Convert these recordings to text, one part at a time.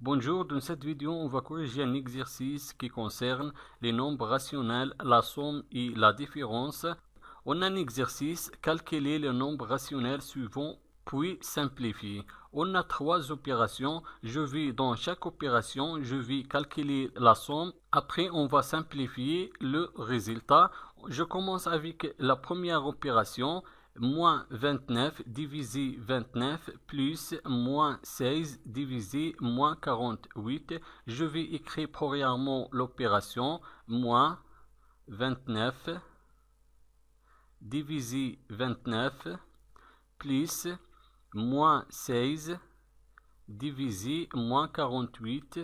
Bonjour, dans cette vidéo, on va corriger un exercice qui concerne les nombres rationnels, la somme et la différence. On a un exercice, calculer le nombre rationnel suivant, puis simplifier. On a trois opérations. Dans chaque opération, je vais calculer la somme. Après, on va simplifier le résultat. Je commence avec la première opération. Moins 29 divisé 29 plus moins 16 divisé moins 48. Je vais écrire premièrement l'opération moins 29 divisé 29 plus moins 16 divisé moins 48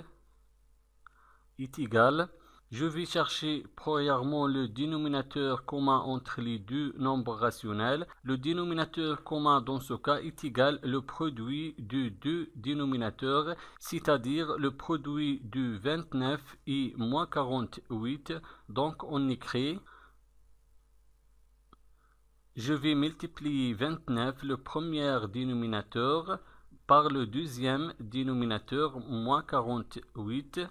est égal. Je vais chercher premièrement le dénominateur commun entre les deux nombres rationnels. Le dénominateur commun dans ce cas est égal au produit de deux dénominateurs, c'est-à-dire le produit de 29 et moins 48. Donc on écrit, je vais multiplier 29, le premier dénominateur, par le deuxième dénominateur, moins 48.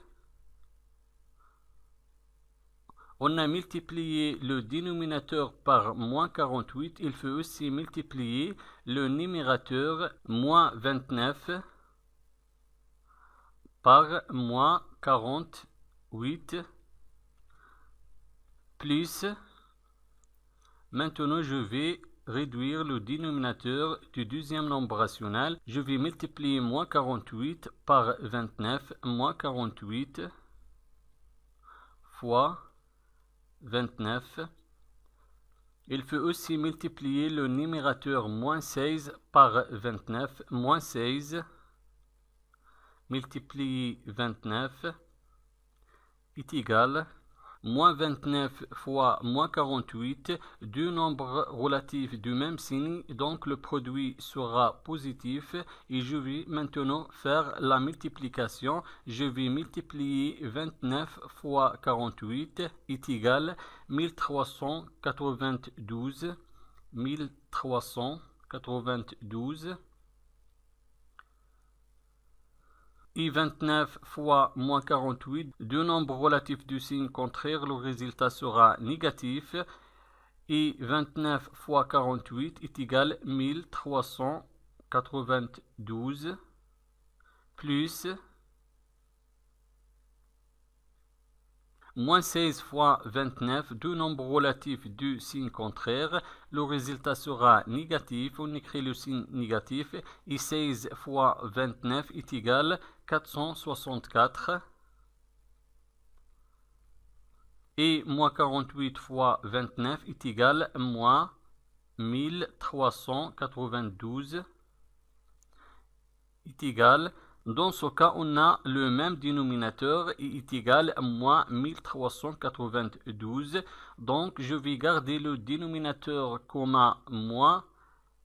On a multiplié le dénominateur par moins 48. Il faut aussi multiplier le numérateur moins 29 par moins 48 plus. Maintenant, je vais réduire le dénominateur du deuxième nombre rationnel. Je vais multiplier moins 48 par 29, moins 48 fois 29. Il faut aussi multiplier le numérateur moins 16 par 29. Moins 16 multiplié 29 est égal moins 29 fois moins 48, deux nombres relatifs du même signe, donc le produit sera positif et je vais maintenant faire la multiplication. Je vais multiplier 29 fois 48 est égal 1392. 1392. Et 29 fois moins 48, deux nombres relatifs du signe contraire, le résultat sera négatif. Et 29 fois 48 est égal 1392 plus moins 16 fois 29, deux nombres relatifs du signe contraire. Le résultat sera négatif. On écrit le signe négatif. Et 16 fois 29 est égal 464. Et moins 48 fois 29 est égal moins 1392 est égal. Dans ce cas, on a le même dénominateur et est égal à moins 1392. Donc, je vais garder le dénominateur commun moins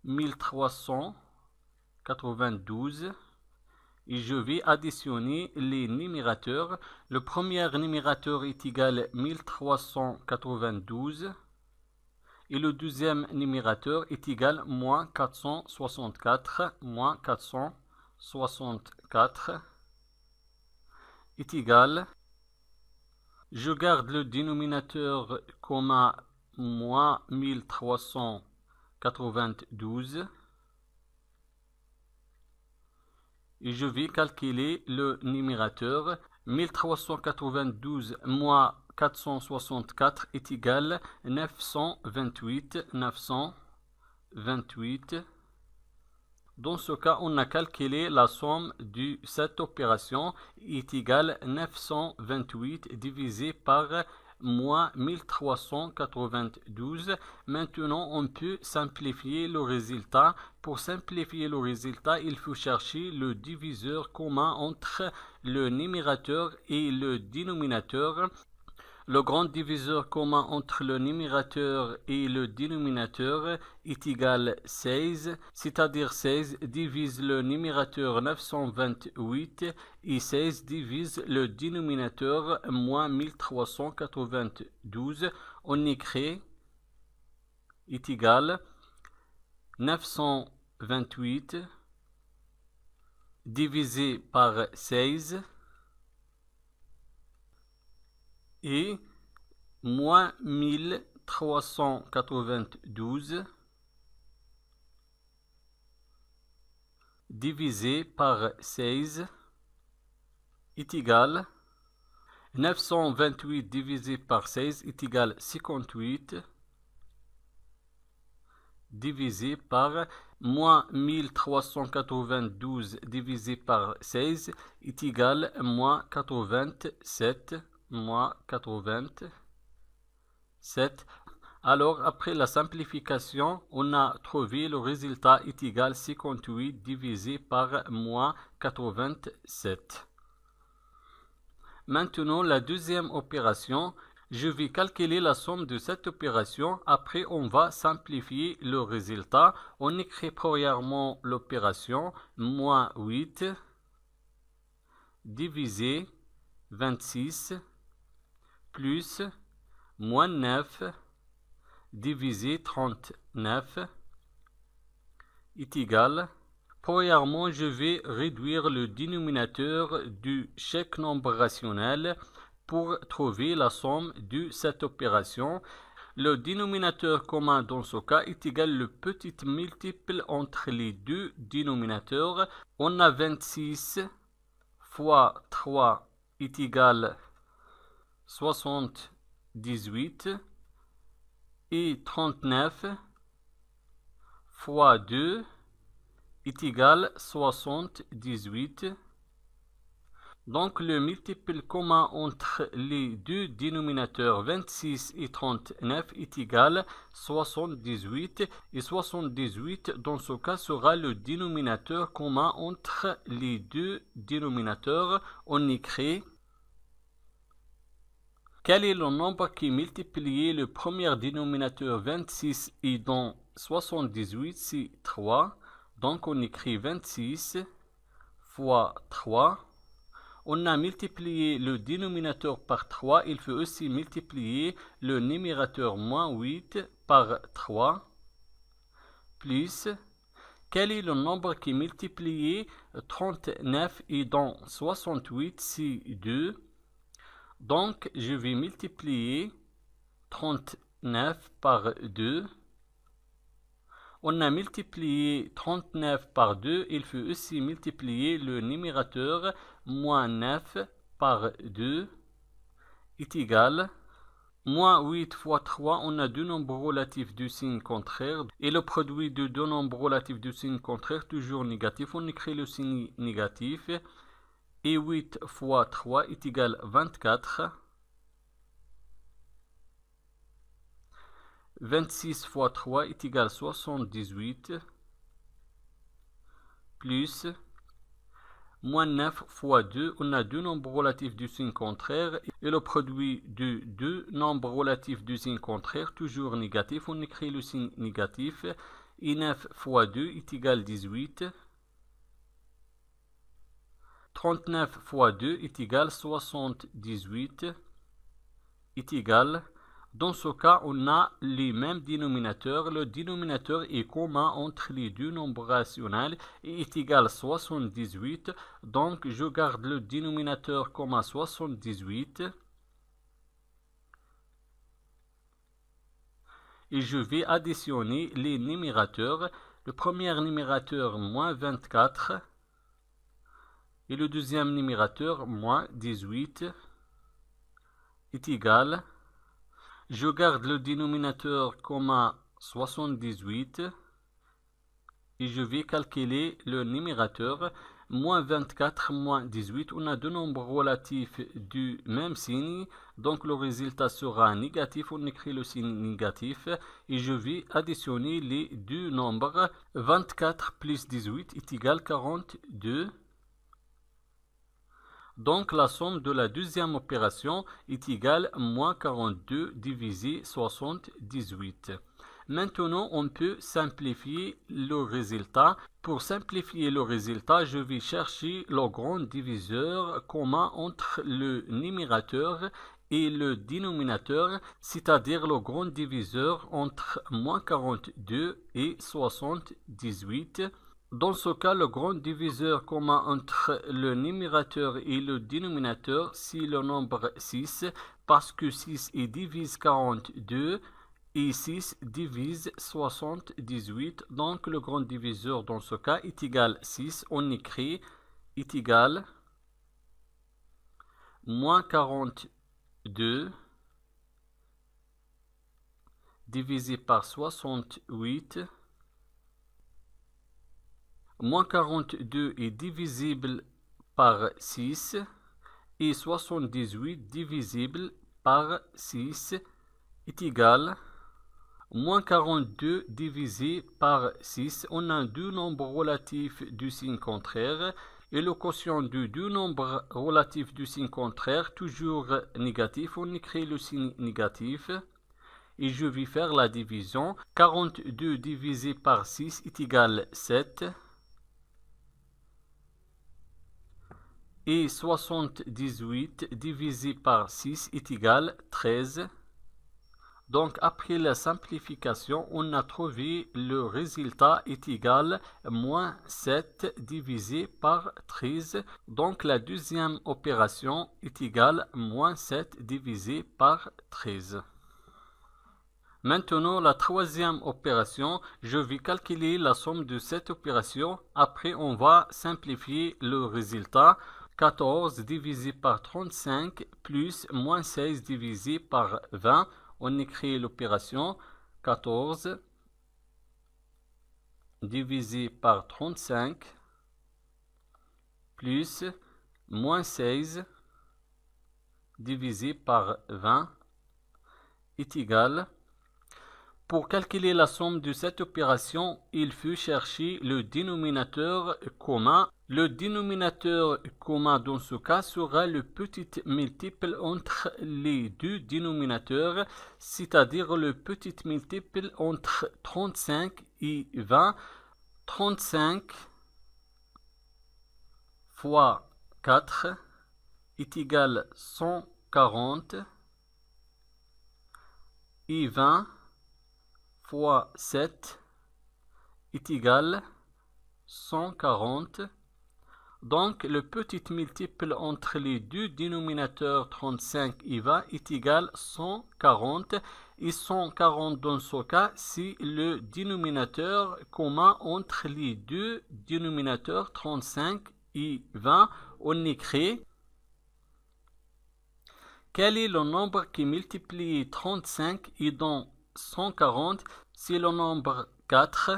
1392. Et je vais additionner les numérateurs. Le premier numérateur est égal à 1392. Et le deuxième numérateur est égal à moins 464. Moins 464 est égal. Je garde le dénominateur commun moins 1392. Et je vais calculer le numérateur. 1392 moins 464 est égal à 928. 928. Dans ce cas, on a calculé la somme de cette opération est égale à 928 divisé par moins 1392. Maintenant, on peut simplifier le résultat. Pour simplifier le résultat, il faut chercher le diviseur commun entre le numérateur et le dénominateur. Le grand diviseur commun entre le numérateur et le dénominateur est égal à 16, c'est-à-dire 16 divise le numérateur 928 et 16 divise le dénominateur moins 1392. On écrit est égal à 928 divisé par 16 et moins 1392 divisé par 16 est égal 928 divisé par 16 est égal 58 divisé par moins 1392 divisé par 16 est égal moins 87 moins 87. Alors, après la simplification, on a trouvé le résultat est égal 58 divisé par moins 87. Maintenant, la deuxième opération, je vais calculer la somme de cette opération. Après, on va simplifier le résultat. On écrit premièrement l'opération moins 8 divisé 26 plus moins 9 divisé 39 est égal. Premièrement, je vais réduire le dénominateur de chaque nombre rationnel pour trouver la somme de cette opération. Le dénominateur commun dans ce cas est égal le petit multiple entre les deux dénominateurs. On a 26 fois 3 est égal 78 et 39 fois 2 est égal 78. Donc le multiple commun entre les deux dénominateurs 26 et 39 est égal 78 et 78 dans ce cas sera le dénominateur commun entre les deux dénominateurs. On écrit quel est le nombre qui multiplie le premier dénominateur 26 et dans 78 c'est 3. Donc on écrit 26 fois 3. On a multiplié le dénominateur par 3. Il faut aussi multiplier le numérateur moins 8 par 3. Plus, quel est le nombre qui multiplie 39 et dans 68 c'est 2. Donc je vais multiplier 39 par 2. On a multiplié 39 par 2, il faut aussi multiplier le numérateur moins 9 par 2 est égal moins 8 fois 3, on a deux nombres relatifs de signe contraire et le produit de deux nombres relatifs de signe contraire toujours négatif, on écrit le signe négatif et 8 fois 3 est égal 24. 26 fois 3 est égal 78 plus moins 9 fois 2, on a deux nombres relatifs du signe contraire et le produit de deux nombres relatifs du signe contraire toujours négatif, on écrit le signe négatif et 9 fois 2 est égal 18. 39 fois 2 est égal 78 est égal. Dans ce cas, on a les mêmes dénominateurs. Le dénominateur est commun entre les deux nombres rationnels et est égal à 78. Donc, je garde le dénominateur commun 78. Et je vais additionner les numérateurs. Le premier numérateur, moins 24. Et le deuxième numérateur, moins 18, est égal. Je garde le dénominateur commun 78 et je vais calculer le numérateur moins 24 moins 18. On a deux nombres relatifs du même signe, donc le résultat sera négatif. On écrit le signe négatif et je vais additionner les deux nombres. 24 plus 18 est égal 42. Donc la somme de la deuxième opération est égale à moins 42 divisé 78. Maintenant, on peut simplifier le résultat. Pour simplifier le résultat, je vais chercher le grand diviseur commun entre le numérateur et le dénominateur, c'est-à-dire le grand diviseur entre moins 42 et 78. Dans ce cas, le grand diviseur commun entre le numérateur et le dénominateur, c'est le nombre 6, parce que 6 divise 42 et 6 divise 78. Donc, le grand diviseur dans ce cas est égal à 6. On écrit est égal moins 42 divisé par 68. Moins 42 est divisible par 6 et 78 divisible par 6 est égal moins 42 divisé par 6. On a deux nombres relatifs du signe contraire et le quotient de deux nombres relatifs du signe contraire toujours négatif. On écrit le signe négatif. Et je vais faire la division. 42 divisé par 6 est égal à 7. Et 78 divisé par 6 est égal à 13. Donc après la simplification, on a trouvé le résultat est égal à moins 7 divisé par 13. Donc la deuxième opération est égale à moins 7 divisé par 13. Maintenant, la troisième opération, je vais calculer la somme de cette opération. Après, on va simplifier le résultat. 14 divisé par 35 plus moins 16 divisé par 20. On écrit l'opération 14 divisé par 35 plus moins 16 divisé par 20 est égal. Pour calculer la somme de cette opération, il faut chercher le dénominateur commun. Le dénominateur commun dans ce cas sera le petit multiple entre les deux dénominateurs, c'est-à-dire le petit multiple entre 35 et 20. 35 fois 4 est égal à 140 et 20 fois 7 est égal à 140. Donc, le petit multiple entre les deux dénominateurs 35 et 20 est égal à 140. Et 140 dans ce cas, c'est le dénominateur commun entre les deux dénominateurs 35 et 20. On écrit quel est le nombre qui multiplie 35 et dans 140, c'est le nombre 4.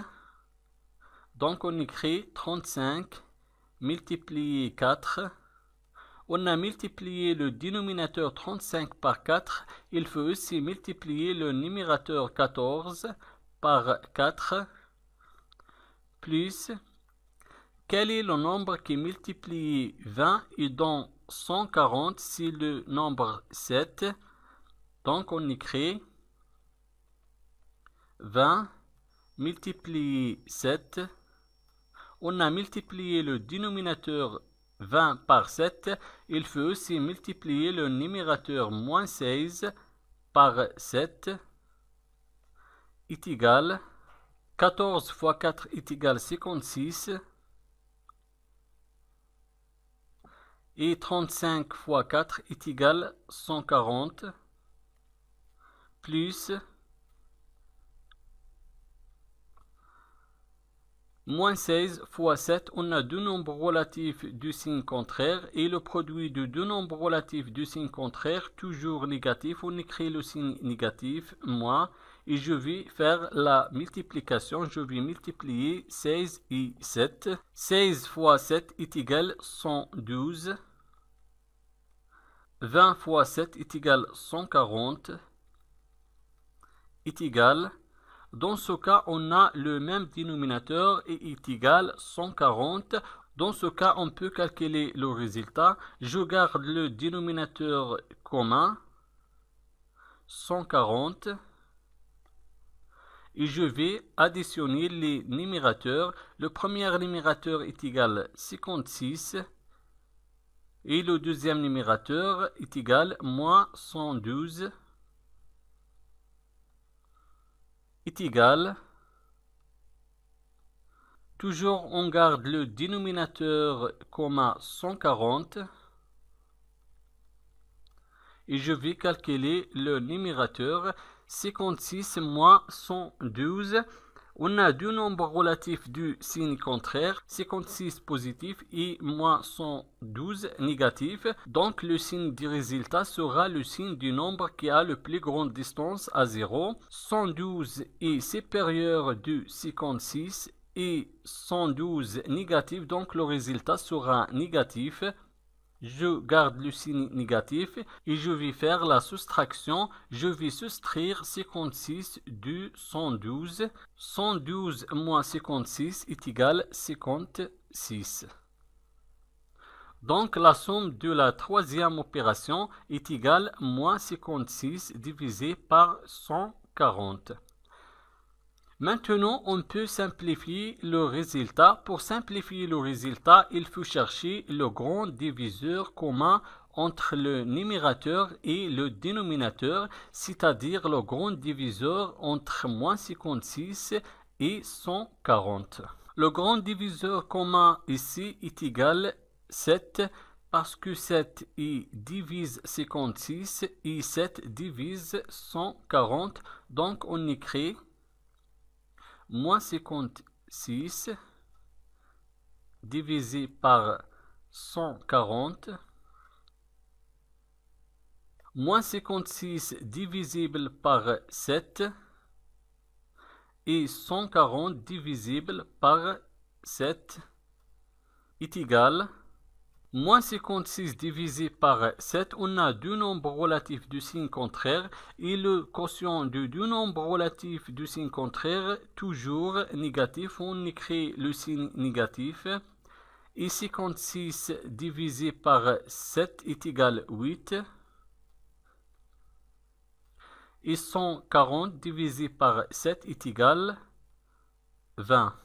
Donc on écrit 35 multiplié 4. On a multiplié le dénominateur 35 par 4. Il faut aussi multiplier le numérateur 14 par 4. Plus, quel est le nombre qui multiplie 20 et dans 140, c'est le nombre 7. Donc on écrit 20 multiplié 7. On a multiplié le dénominateur 20 par 7. Il faut aussi multiplier le numérateur moins 16 par 7 est égal 14 fois 4 est égal 56. Et 35 fois 4 est égal 140 plus moins 16 fois 7, on a deux nombres relatifs du signe contraire et le produit de deux nombres relatifs du signe contraire toujours négatif. On écrit le signe négatif, moins, et je vais faire la multiplication. Je vais multiplier 16 et 7. 16 fois 7 est égal 112. 20 fois 7 est égal 140. Est égal. Dans ce cas, on a le même dénominateur et est égal 140. Dans ce cas, on peut calculer le résultat. Je garde le dénominateur commun, 140. Et je vais additionner les numérateurs. Le premier numérateur est égal à 56. Et le deuxième numérateur est égal à moins 112. Est égal Toujours, on garde le dénominateur commun 140. Et je vais calculer le numérateur 56 moins 112. On a deux nombres relatifs du signe contraire, 56 positif et moins 112 négatif. Donc le signe du résultat sera le signe du nombre qui a le plus grande distance à 0. 112 est supérieur du 56 et 112 négatif, donc le résultat sera négatif. Je garde le signe négatif et je vais faire la soustraction. Je vais soustraire 56 du 112. 112 moins 56 est égal à 56. Donc la somme de la troisième opération est égale à moins 56 divisé par 140. Maintenant, on peut simplifier le résultat. Pour simplifier le résultat, il faut chercher le grand diviseur commun entre le numérateur et le dénominateur, c'est-à-dire le grand diviseur entre moins 56 et 140. Le grand diviseur commun ici est égal à 7 parce que 7 divise 56 et 7 divise 140. Donc, on écrit moins 56 divisé par 140, moins 56 divisible par 7 et 140 divisible par 7 est égal. Moins 56 divisé par 7, on a deux nombres relatifs du signe contraire et le quotient de deux nombres relatifs du signe contraire, toujours négatif, on écrit le signe négatif. Et 56 divisé par 7 est égal à 8. Et 140 divisé par 7 est égal à 20.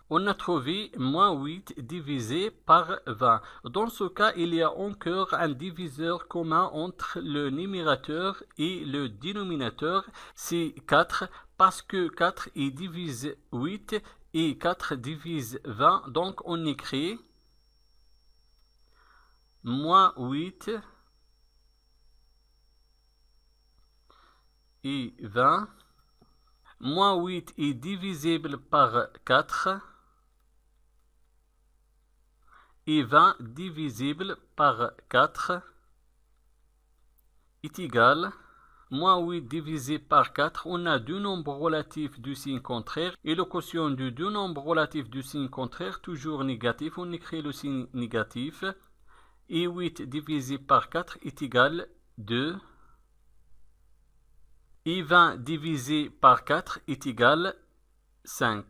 On a trouvé moins 8 divisé par 20. Dans ce cas, il y a encore un diviseur commun entre le numérateur et le dénominateur. C'est 4 parce que 4 divise 8 et 4 divise 20. Donc on écrit moins 8 et 20. Moins 8 est divisible par 4. Et 20 divisible par 4 est égal à moins 8 divisé par 4. On a deux nombres relatifs du signe contraire et le quotient de deux nombres relatifs du signe contraire, toujours négatif. On écrit le signe négatif. Et 8 divisé par 4 est égal à 2. Et 20 divisé par 4 est égal à 5.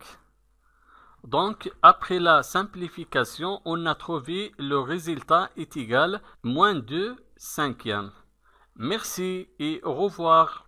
Donc, après la simplification, on a trouvé le résultat est égal à moins 2 cinquièmes. Merci et au revoir.